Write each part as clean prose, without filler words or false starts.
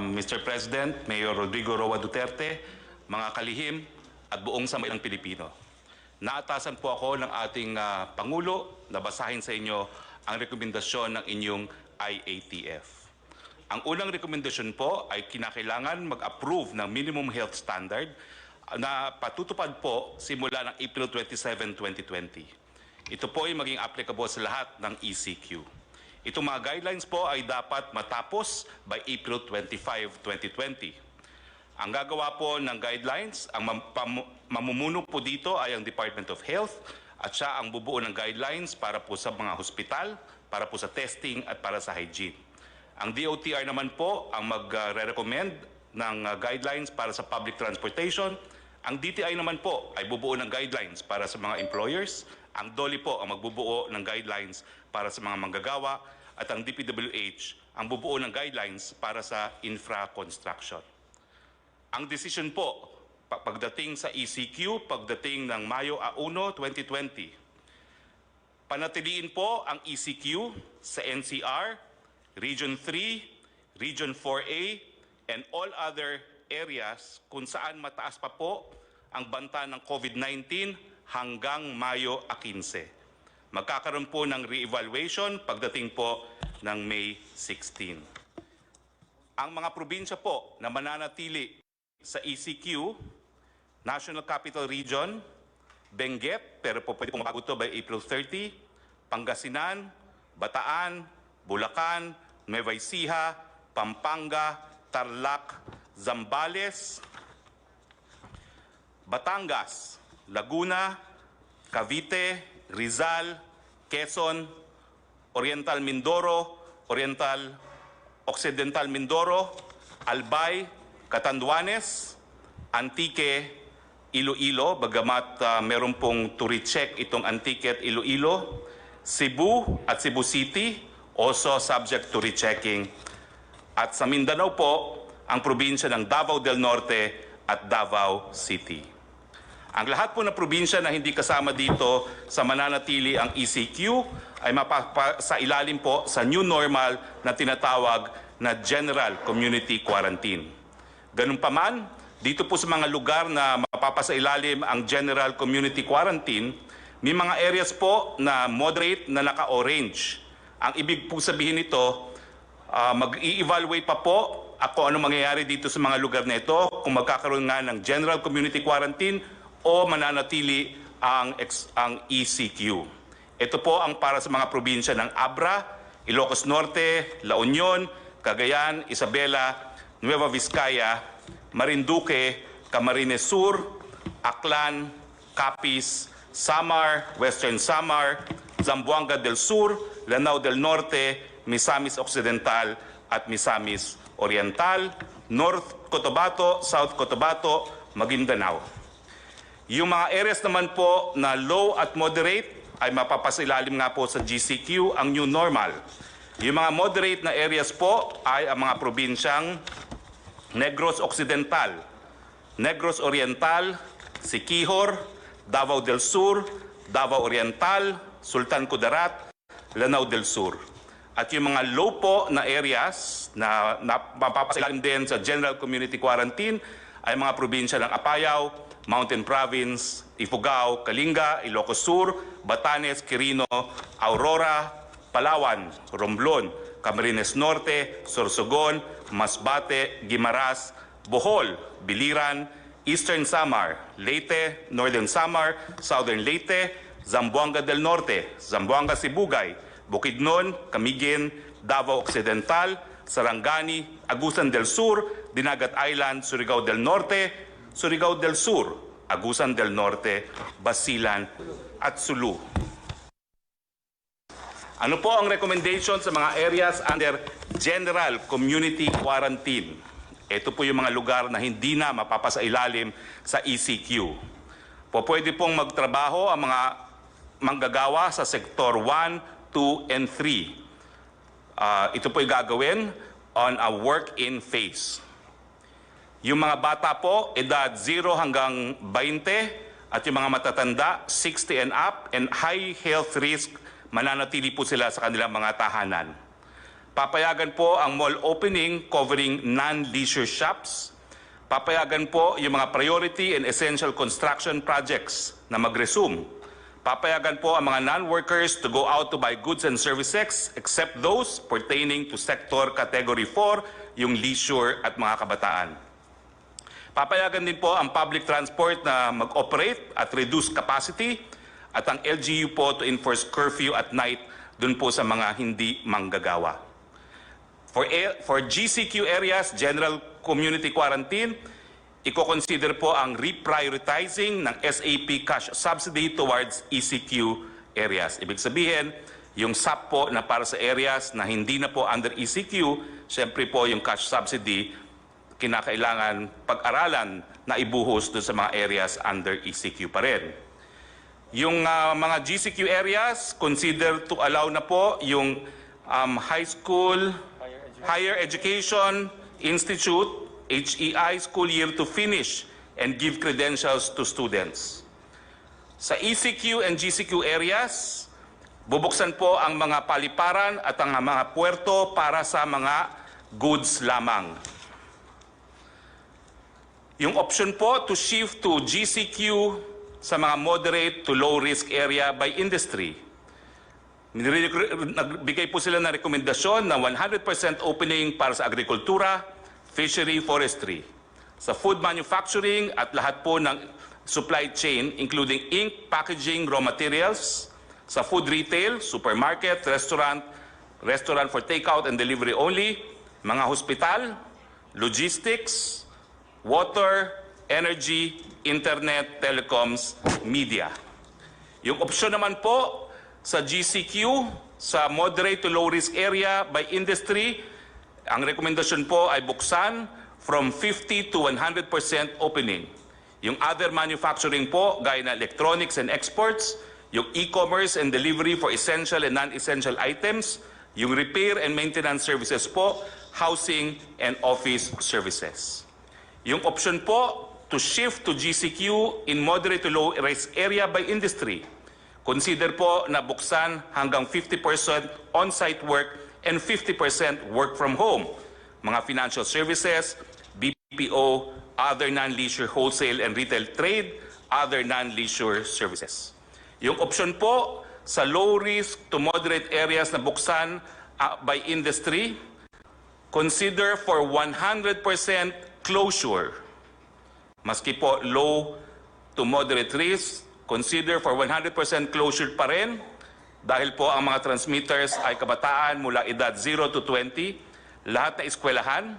Mr. President, Mayor Rodrigo Roa Duterte, mga kalihim at buong sambayanang Pilipino. Naatasan po ako ng ating Pangulo na basahin sa inyo ang rekomendasyon ng inyong IATF. Ang unang rekomendasyon po ay kinakailangan mag-approve ng minimum health standard na patutupad po simula ng April 27, 2020. Ito po ay maging applicable sa lahat ng ECQ. Itong mga guidelines po ay dapat matapos by April 25, 2020. Ang gagawa po ng guidelines, ang mamumuno po dito ay ang Department of Health at siya ang bubuo ng guidelines para po sa mga hospital, para po sa testing at para sa hygiene. Ang DOTR naman po ang magre-recommend ng guidelines para sa public transportation. Ang DTI naman po ay bubuo ng guidelines para sa mga employers. Ang DOLI po ang magbubuo ng guidelines para sa mga manggagawa at ang DPWH ang bubuo ng guidelines para sa infra construction. Ang decision po pagdating sa ECQ, pagdating ng Mayo 1, 2020, panatiliin po ang ECQ sa NCR, Region 3, Region 4A, and all other areas kung saan mataas pa po ang banta ng COVID-19 hanggang Mayo 15. Magkakaroon po ng re-evaluation pagdating po ng May 16. Ang mga probinsya po na mananatili sa ECQ, National Capital Region, Benguet, pero po pwede pong mabago ito by April 30, Pangasinan, Bataan, Bulacan, Nueva Ecija, Pampanga, Tarlac, Zambales, Batangas, Laguna, Cavite, Rizal, Quezon, Oriental Mindoro, Occidental Mindoro, Albay, Catanduanes, Antique, Iloilo, bagamat meron pong to recheck itong Antique at Iloilo, Cebu at Cebu City, also subject to rechecking. At sa Mindanao po, ang probinsya ng Davao del Norte at Davao City. Ang lahat po ng probinsya na hindi kasama dito sa mananatili ang ECQ ay sa ilalim po sa new normal na tinatawag na General Community Quarantine. Ganun pa man, dito po sa mga lugar na mapapasailalim ang General Community Quarantine, may mga areas po na moderate na naka-orange. Ang ibig po sabihin nito, mag-i-evaluate pa po ako ano mangyayari dito sa mga lugar na ito, kung magkakaroon nga ng General Community Quarantine o mananatili ang ECQ. Ito po ang para sa mga probinsya ng Abra, Ilocos Norte, La Union, Cagayan, Isabela, Nueva Vizcaya, Marinduque, Camarines Sur, Aklan, Capiz, Samar, Western Samar, Zamboanga del Sur, Lanao del Norte, Misamis Occidental at Misamis Oriental, North Cotabato, South Cotabato, Maguindanao. Yung mga areas naman po na low at moderate ay mapapasilalim nga po sa GCQ, ang new normal. Yung mga moderate na areas po ay ang mga probinsyang Negros Occidental, Negros Oriental, Siquijor, Davao del Sur, Davao Oriental, Sultan Kudarat, Lanao del Sur. At yung mga low po na areas na mapapasilalim din sa General Community Quarantine ay mga probinsya ng Apayao, Mountain Province, Ifugao, Kalinga, Ilocos Sur, Batanes, Quirino, Aurora, Palawan, Romblon, Camarines Norte, Sorsogon, Masbate, Guimaras, Bohol, Biliran, Eastern Samar, Leyte, Northern Samar, Southern Leyte, Zamboanga del Norte, Zamboanga Sibugay, Bukidnon, Camiguin, Davao Occidental, Sarangani, Agusan del Sur, Dinagat Island, Surigao del Norte, Surigao del Sur, Agusan del Norte, Basilan at Sulu. Ano po ang recommendation sa mga areas under General Community Quarantine? Ito po yung mga lugar na hindi na mapapasailalim sa ECQ. Pwede pong magtrabaho ang mga manggagawa sa Sector 1, 2, and 3. Ito po yung gagawin on a work-in phase. Yung mga bata po, edad 0 hanggang 20, at yung mga matatanda, 60 and up, and high health risk, mananatili po sila sa kanilang mga tahanan. Papayagan po ang mall opening covering non-leisure shops. Papayagan po yung mga priority and essential construction projects na mag-resume. Papayagan po ang mga non-workers to go out to buy goods and services except those pertaining to sector category 4, yung leisure at mga kabataan. Papayagan din po ang public transport na mag-operate at reduce capacity at ang LGU po to enforce curfew at night dun po sa mga hindi manggagawa. For GCQ areas, General Community Quarantine, i-consider po ang reprioritizing ng SAP cash subsidy towards ECQ areas. Ibig sabihin, yung SAP po na para sa areas na hindi na po under ECQ, siyempre po yung cash subsidy, kinakailangan pag-aralan na ibuhos doon sa mga areas under ECQ pa rin. Yung mga GCQ areas, consider to allow na po yung high school, higher education institute, HEI school year to finish and give credentials to students. Sa ECQ and GCQ areas, bubuksan po ang mga paliparan at ang mga puerto para sa mga goods lamang. Yung option po to shift to GCQ sa mga moderate to low risk area by industry. Nagbigay po sila ng rekomendasyon na 100% opening para sa agrikultura, fishery, forestry, sa food manufacturing at lahat po ng supply chain including ink, packaging, raw materials, sa food retail, supermarket, restaurant for takeout and delivery only, mga hospital, logistics, water, energy, internet, telecoms, media. Yung opsyon naman po sa GCQ, sa moderate to low risk area by industry, ang rekomendasyon po ay buksan from 50 to 100% opening. Yung other manufacturing po, gaya na electronics and exports, yung e-commerce and delivery for essential and non-essential items, yung repair and maintenance services po, housing and office services. Yung option po to shift to GCQ in moderate to low risk area by industry, consider po na buksan hanggang 50% on-site work and 50% work from home. Mga financial services, BPO, other non-leisure wholesale and retail trade, other non-leisure services. Yung option po sa low risk to moderate areas na buksan by industry, consider for 100% closure. Maski po low to moderate risk, consider for 100% closure pa rin dahil po ang mga transmitters ay kabataan mula edad 0 to 20, lahat na eskwelahan.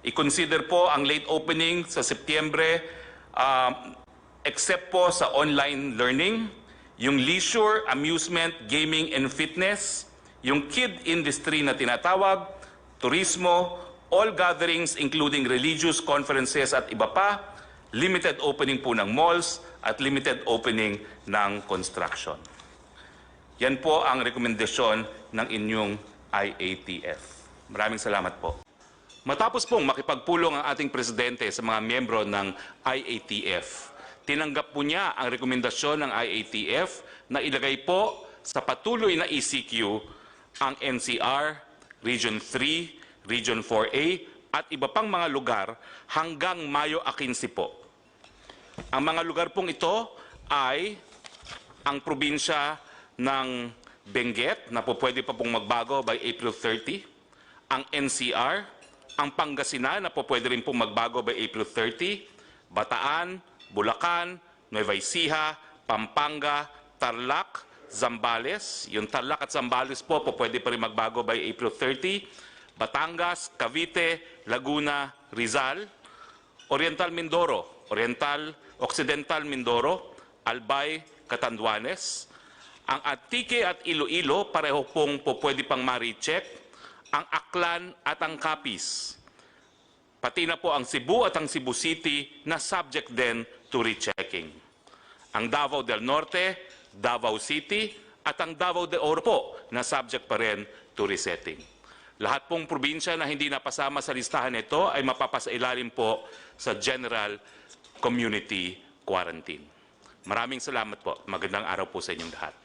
I-consider po ang late opening sa Setyembre except po sa online learning, yung leisure, amusement, gaming and fitness, yung kid industry na tinatawag, turismo, all gatherings including religious conferences at iba pa, limited opening po ng malls at limited opening ng construction. Yan po ang rekomendasyon ng inyong IATF. Maraming salamat po. Matapos pong makipagpulong ang ating presidente sa mga miyembro ng IATF, tinanggap po niya ang rekomendasyon ng IATF na ilagay po sa patuloy na ECQ ang NCR, Region 3, Region 4A at iba pang mga lugar hanggang Mayo 15 po. Ang mga lugar pong ito ay ang probinsya ng Benguet na po pwede pa pong magbago by April 30, ang NCR, ang Pangasinan na po pwede rin pong magbago by April 30, Bataan, Bulacan, Nueva Ecija, Pampanga, Tarlac, Zambales. Yung Tarlac at Zambales po pwede pa rin magbago by April 30, Batangas, Cavite, Laguna, Rizal, Oriental Mindoro, Occidental Mindoro, Albay, Catanduanes, ang Antique at Iloilo, pareho pong pwede pang ma-recheck, ang Aklan at ang Capiz. Pati na po ang Cebu at ang Cebu City na subject din to rechecking. Ang Davao del Norte, Davao City at ang Davao de Oro po na subject pa rin to resetting. Lahat pong probinsya na hindi napasama sa listahan nito ay mapapasailalim po sa General Community Quarantine. Maraming salamat po. Magandang araw po sa inyong lahat.